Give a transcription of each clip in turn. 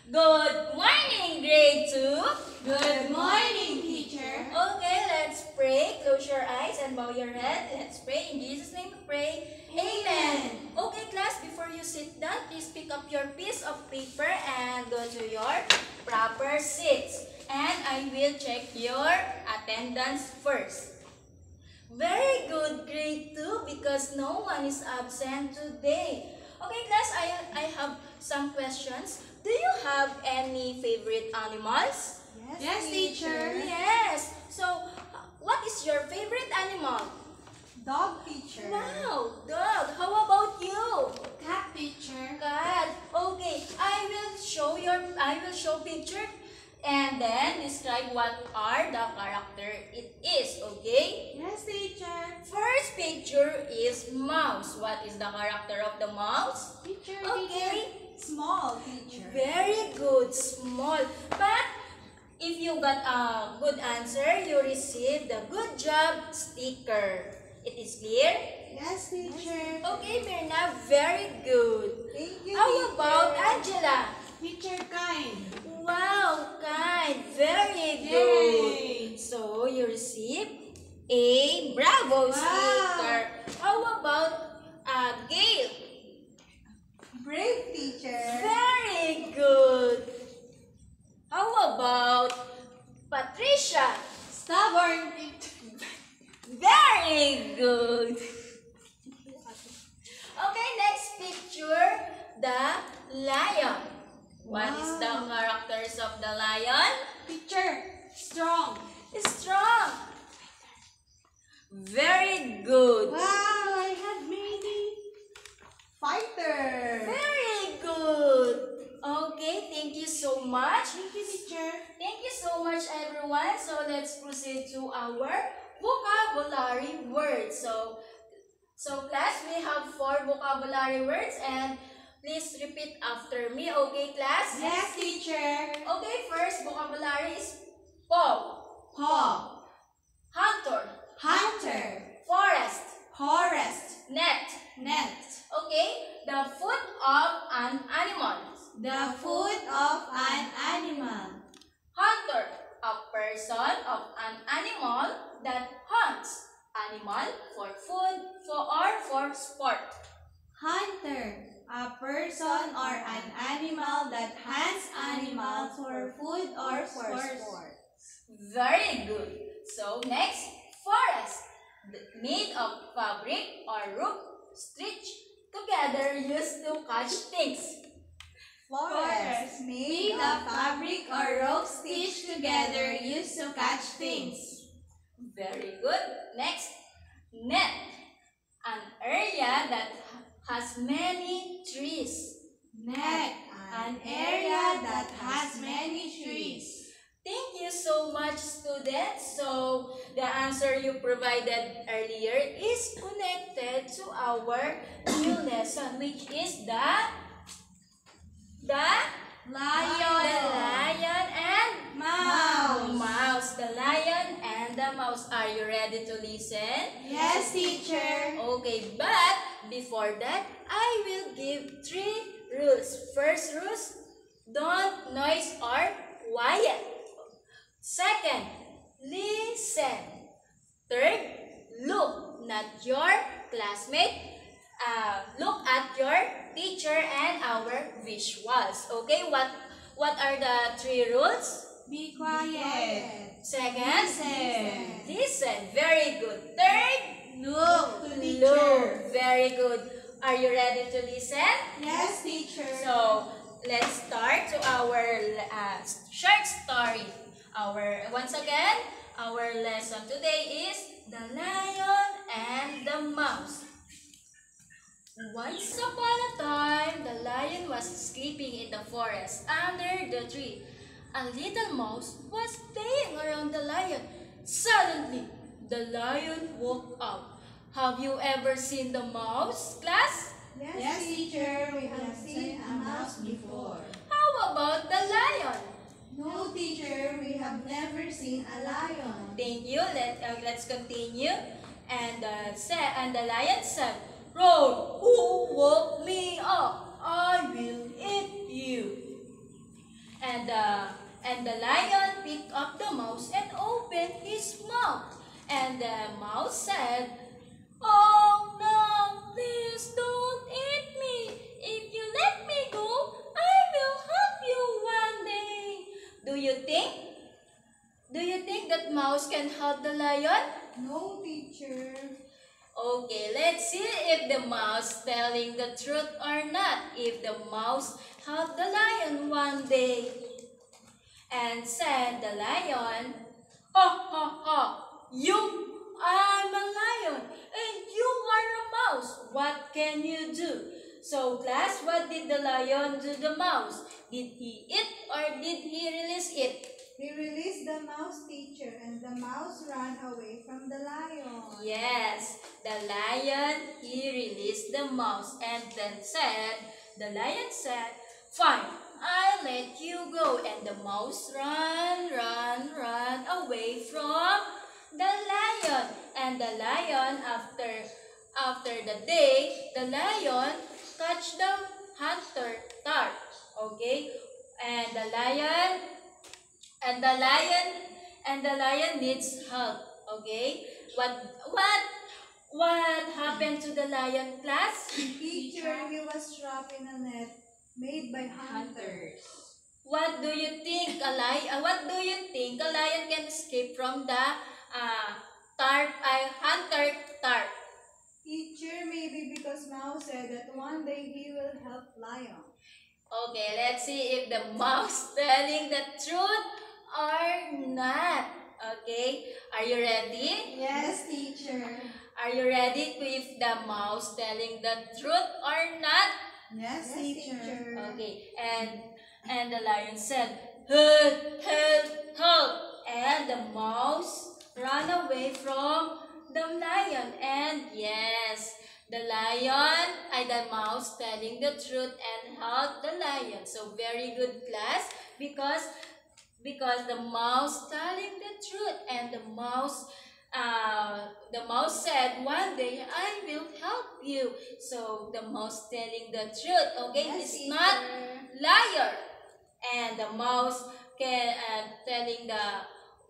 Good morning, grade 2. Good morning, teacher. Okay, let's pray. Close your eyes and bow your head. Let's pray. In Jesus' name we pray. Amen. Okay, class, before you sit down, please pick up your piece of paper and go to your proper seats. And I will check your attendance first. Very good, grade 2, because no one is absent today. Okay, class, I have some questions. Do you have any favorite animals? Yes, teacher. Yes. So, what is your favorite animal? Dog, teacher. Wow, dog. How about you? Cat, teacher. Cat. Okay, I will show picture and then describe what are the character it is, okay? Yes, teacher. First picture is mouse. What is the character of the mouse? Teacher, Okay. Small, teacher. Very good, small. But if you got a good answer, you receive the good job sticker. It is clear? Yes, teacher. Okay, Mirna, very good. Thank you, How teacher. about Angela? Teacher, kind. Wow, kind. Very good. Yay. So, you receive a bravo Wow. sticker. How about Gail? Brave, teacher. Very good. How about Patricia? Stubborn, teacher. Very good. Okay, next picture, the lion. What is the Wow. characters of the lion? Teacher, strong. Strong. Very good. Wow, I have many. Fighter. Very good. Okay, thank you so much. Thank you, teacher. Thank you so much, everyone. So let's proceed to our vocabulary words. So class, we have 4 vocabulary words and please repeat after me. Okay, class? Yes, teacher. Okay, first vocabulary is paw, Paw. hunter, Hunter. forest, Forest. net. Net. Okay, the foot of an animal. The foot of an animal. Hunter, a person of an animal that hunts animal for food or for sport. Hunter. A person or an animal that hunts animals for food or for sport. Very good. So next, forest, made of fabric or rope stitched together used to catch things. Forest. Made of fabric or rope stitched together used to catch things. Very good. Next, net, an area that has many trees. Net. An area that has many trees. Thank you so much, students. So, the answer you provided earlier is connected to our new lesson, which is the lion and mouse. The lion and the mouse. Are you ready to listen? Yes, teacher. Okay, but before that, I will give 3 rules. First rule, don't noise or quiet. Second, listen. Third, look, not your classmate. Look at your teacher and our visuals. Okay, what are the 3 rules? Be quiet. Second, Listen. listen. Very good. Third, Look to teacher. look. Very good. Are you ready to listen? Yes, teacher. So, let's start to our short story. Once again, our lesson today is the lion and the mouse. Once upon a time, the lion was sleeping in the forest under the tree. A little mouse was playing around the lion. Suddenly, the lion woke up. Have you ever seen the mouse, class? Yes, teacher. We have seen a mouse before. How about the lion? No, teacher. We have never seen a lion. Thank you. Let's continue. And the lion said, "Roar! Who woke me up? I will eat you." and the lion picked up the mouse and opened his mouth. And the mouse said, "Oh no, please don't eat me. If you let me go, I will help you one day." Do you think that mouse can help the lion? No, teacher. Okay, let's see if the mouse telling the truth or not. If the mouse helped the lion one day. And said the lion, "Ha ha ha, I'm a lion and you are a mouse. What can you do?" So class, what did the lion do the mouse? Did he eat or did he release it? He released the mouse, teacher, and the mouse ran away from the lion. Yes, the lion, he released the mouse and then the lion said, "Fine, I'll let you go." And the mouse ran away from the lion. And the lion, after the day, the lion catch the hunter tar. Okay, and the lion needs help. Okay, what happened to the lion, class? Teacher, he was trapped in a net made by hunters. What do you think a lion can escape from the hunter tar? Teacher, maybe because mouse said that one day he will help lion. Okay, let's see if the mouse telling the truth or not. Okay, are you ready? Yes, teacher. Are you ready if the mouse telling the truth or not? Yes, teacher. Okay, and the lion said, "Help, help, help!" And the mouse ran away from the lion. And yes, the mouse telling the truth and helped the lion. So very good, class, because the mouse telling the truth and the mouse said, "One day I will help you." So the mouse telling the truth. Okay, Yes, it's teacher. not liar. And the mouse can telling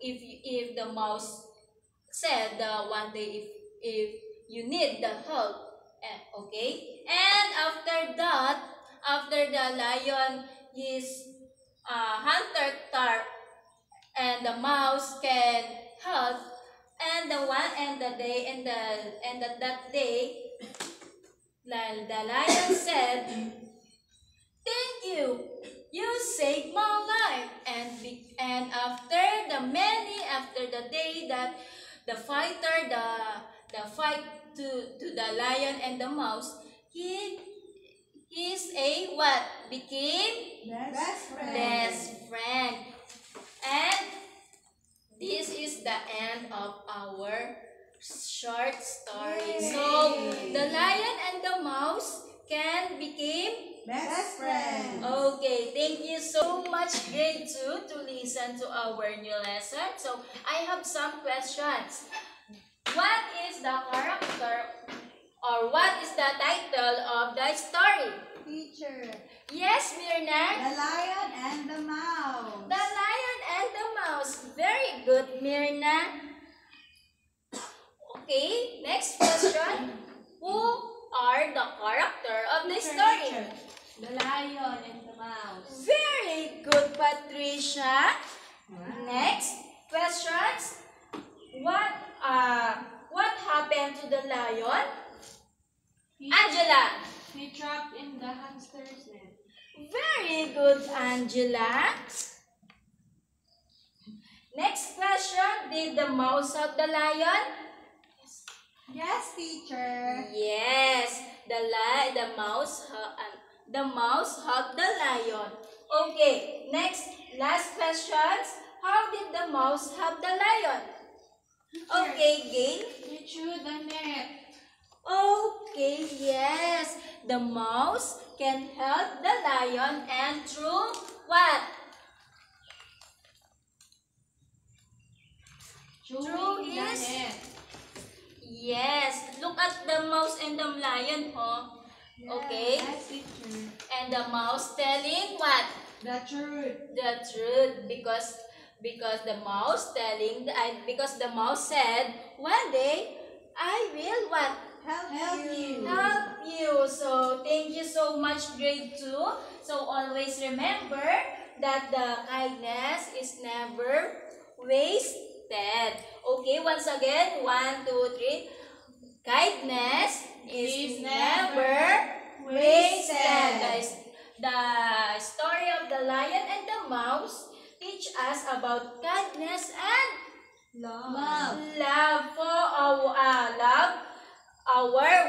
if the mouse said one day if you need the help. Okay, and after the lion is hunter tar and the mouse can help, and that day the lion said, "Thank you, you saved my life." And after the day that the fight to the lion and the mouse, he is a what? Became Best friend. best friend. And this is the end of our short story. Yay. So the lion and the mouse can become Best friend. Okay, thank you so much, grade 2, to listen to our new lesson. So I have some questions. What is the character or what is the title of the story? Teacher, Yes, Mirna? the lion and the mouse. The lion and the mouse. Very good, Mirna. Okay, next question. Who are the character of the story? The lion and the mouse. Very good, Patricia. Next questions. What happened to the lion? Angela. He trapped in the hamster's net. Very good, Angela. Next question. Did the mouse help the lion? Yes, teacher. Yes. The mouse helped the lion. Okay. Next, last questions. How did the mouse help the lion? Okay, Gail. He threw the net. Okay, yes. The mouse can help the lion and through what? Through the his net. Yes. Look at the mouse and the lion, huh? Okay. Yes, teacher. And the mouse telling what? The truth. The truth, because the mouse because the mouse said, one day I will what? Help you. Help you. So thank you so much, grade 2. So always remember that the kindness is never wasted. Okay, once again, 1, 2, 3. Kindness is never wasted. The story of the lion and the mouse teach us about kindness and love for our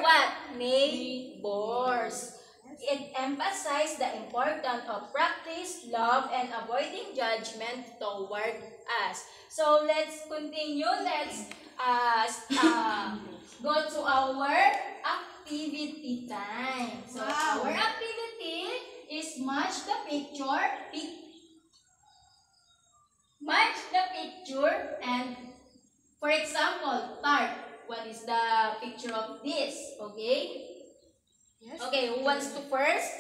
what? Neighbors. It emphasizes the importance of practice, love, and avoiding judgment toward us. So let's continue. Let's go to our activity time. So Wow. our activity is match the picture. Match the picture, and for example, tart. What is the picture of this? Okay? Yes. Okay, who wants to first?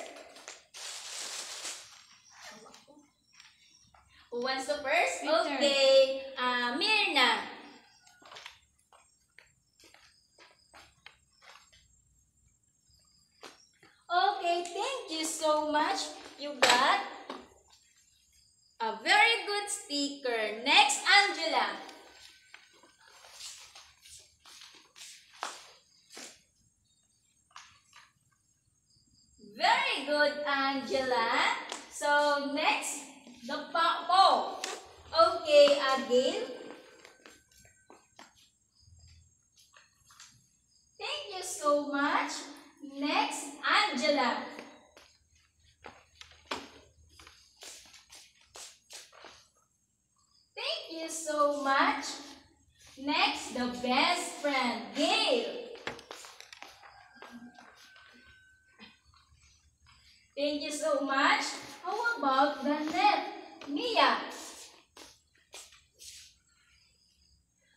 Who wants to first? Picture. Okay, Mirna. Okay, thank you so much. You got a very good sticker. Next, Angela. Very good, Angela. So next, the Paul. Okay, Agil. Thank you so much. Next, Angela. Thank you so much. Next, the best friend, Gail. Thank you so much. How about the net? Mia.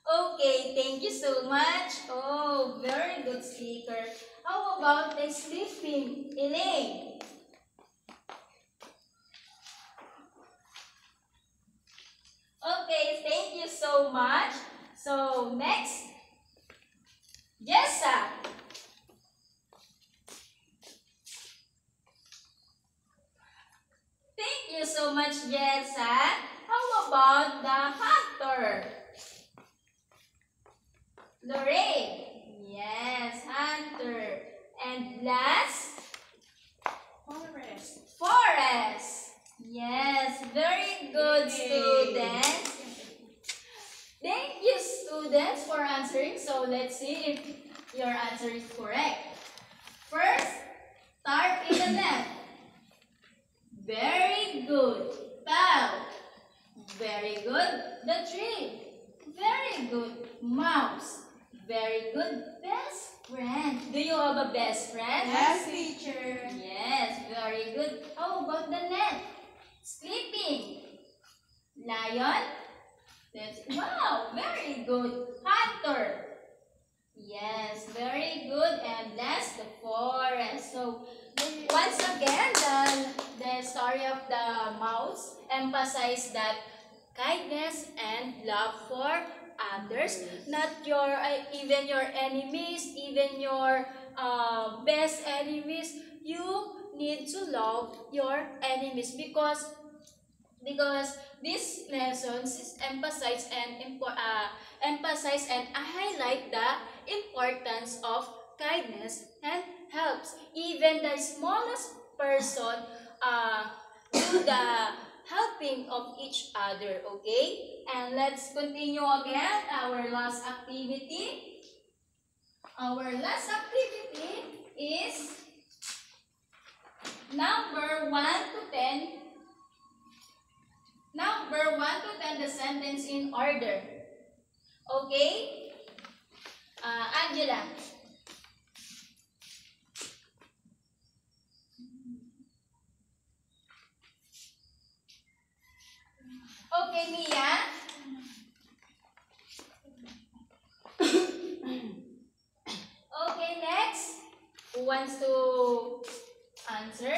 Okay, thank you so much. Oh, very good speaker. How about the sleeping? Elaine. Okay, thank you so much. So, next, Jessa. Thank you so much, Jessa. How about the hunter? Lorraine. Yes, hunter. And last, Forest. Yes, very good, students. Thank you, students, for answering. So let's see if your answer is correct. First, tarp in the net. Very good. Bow. Very good. The tree. Very good. Mouse. Very good. Best friend. Do you have a best friend? Yes, teacher. Yes, very good. How about the net? Sleeping. Lion. Wow, very good. Hunter. Yes, very good. And last, the forest. So, once again, the story of the mouse emphasized that kindness and love for others, not your even your enemies, even your best enemies, you need to love your enemies because these lessons is emphasize and highlight the importance of kindness and helps even the smallest person do the helping of each other. Okay, and let's continue again our last activity. Our last activity is number 1 to 10. Number 1 to 10, the sentence in order. Okay? Angela. Okay, Mia. Okay, next. Who wants to answer?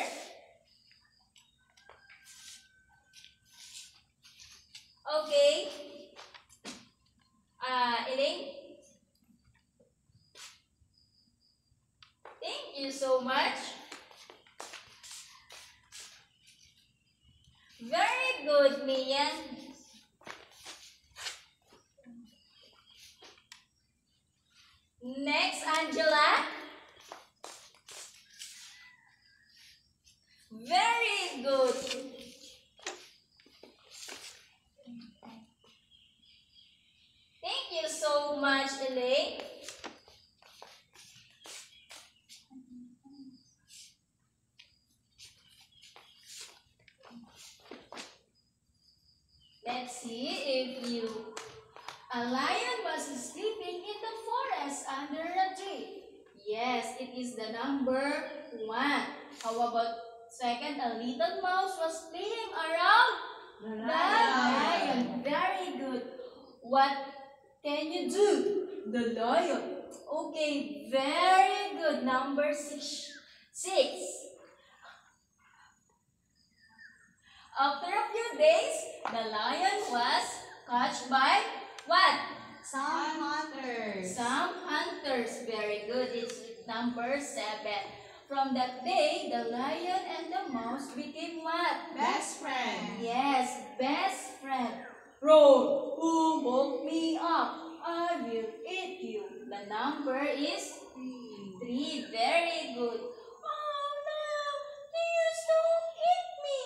Very good, Mia. Next, Angela. Very good. Thank you so much, Elaine. Let's see if you... A lion was sleeping in the forest under a tree. Yes, it is the number 1. How about second? A little mouse was playing around the lion. Very good. What can you do? The lion. Okay, very good. Number 6. After a few days, the lion was caught by what? Some hunters. Some hunters. Very good. It's number 7. From that day, the lion and the mouse became what? Best friend. Yes, best friend. Roar, who woke me up? I will eat you. The number is 3. Very good. Oh no, please don't eat me.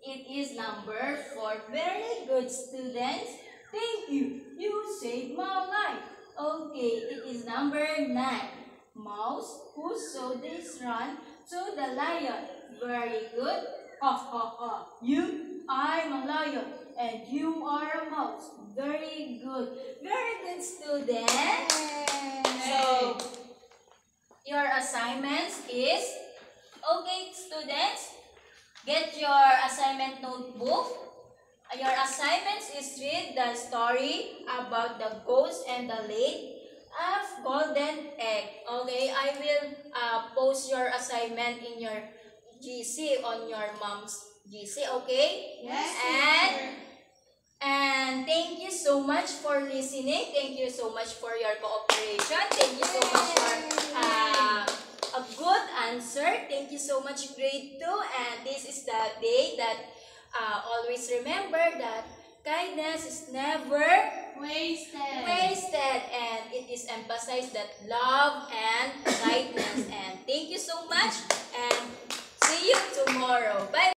It is number 4. Very good, students. Thank you. You saved my life. Okay, it is number 9. Mouse who saw this run to the lion. Very good. Ha ha ha. I'm a lion and you are a mouse. Very good. Very good, students. So, your assignments is, okay, students, get your assignment notebook. Your assignments is read the story about the ghost and the lake of golden egg. Okay, I will post your assignment in your GC on your mom's GC. Okay. Yes. And thank you so much for listening. Thank you so much for your cooperation. Thank you so much for a good answer. Thank you so much, grade 2. And this is the day that always remember that kindness is never wasted, and it is emphasized that love and kindness. And thank you so much, and see you tomorrow. Bye.